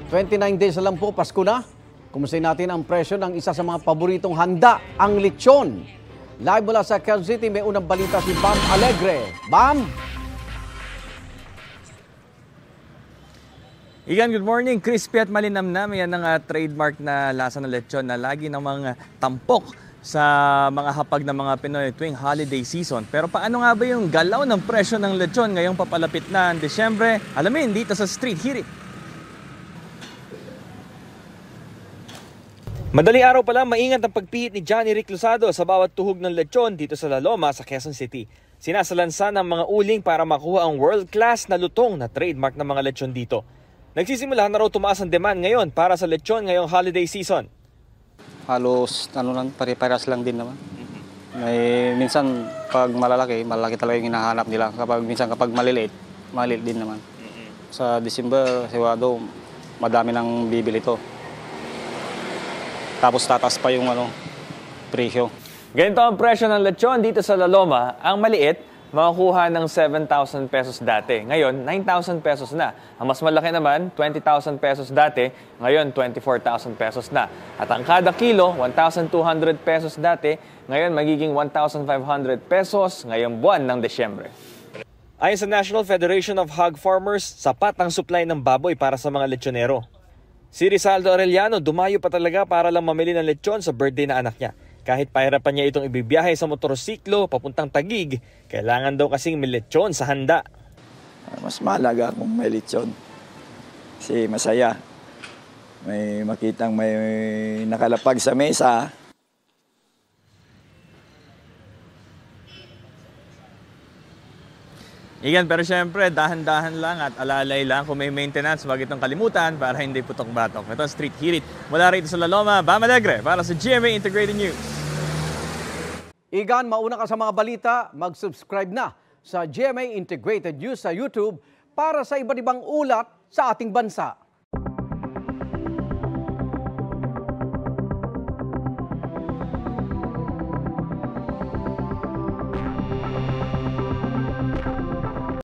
29 days na lang po, Pasko na. Kumustahin natin ang presyo ng isa sa mga paboritong handa, ang lechon. Live mula sa Quezon City, may unang balita si Bam Alegre. Bam! Igan, good morning. Crispy at malinamnam. Yan ang trademark na lasa ng lechon na lagi ng mga tampok sa mga hapag ng mga Pinoy tuwing holiday season. Pero paano nga ba yung galaw ng presyo ng lechon ngayong papalapit na ang Desyembre? Alamin dito sa Street Hirit. Madaling araw pa lang, maingat ang pagpihit ni Johnny Rick Losado sa bawat tuhog ng lechon dito sa La Loma sa Quezon City. Sinasalansan ng mga uling para makuha ang world-class na lutong na trademark ng mga lechon dito. Nagsisimula na raw tumaas ang demand ngayon para sa lechon ngayong holiday season. Halos pare-paras lang din naman. Minsan pag malaki talaga yung hinahanap nila. Minsan kapag maliliit din naman. Sa December, sigurado madami nang bibili ito. Tapos tataas pa yung presyo. Ganito ang presyo ng lechon dito sa La Loma. Ang maliit, makakuha ng 7,000 pesos dati. Ngayon, 9,000 pesos na. Ang mas malaki naman, 20,000 pesos dati. Ngayon, 24,000 pesos na. At ang kada kilo, 1,200 pesos dati. Ngayon, magiging 1,500 pesos ngayong buwan ng Desyembre. Ayon sa National Federation of Hog Farmers, sapat ang supply ng baboy para sa mga lechonero. Si Rizaldo Arellano dumayo pa talaga para lang mamili ng lechon sa birthday na anak niya. Kahit pahirapan niya itong ibibiyahe sa motorsiklo papuntang Taguig, kailangan daw kasing may lechon sa handa. Mas mahalaga kung may lechon. Kasi masaya. May makitang may nakalapag sa mesa. Igan, pero syempre, dahan-dahan lang at alalay lang kung may maintenance, wag itong kalimutan para hindi putok-batok. Ito ang Street Hirit. Mula rito sa La Loma, Bam Alegre para sa GMA Integrated News. Igan, mauna ka sa mga balita, mag-subscribe na sa GMA Integrated News sa YouTube para sa iba't ibang ulat sa ating bansa.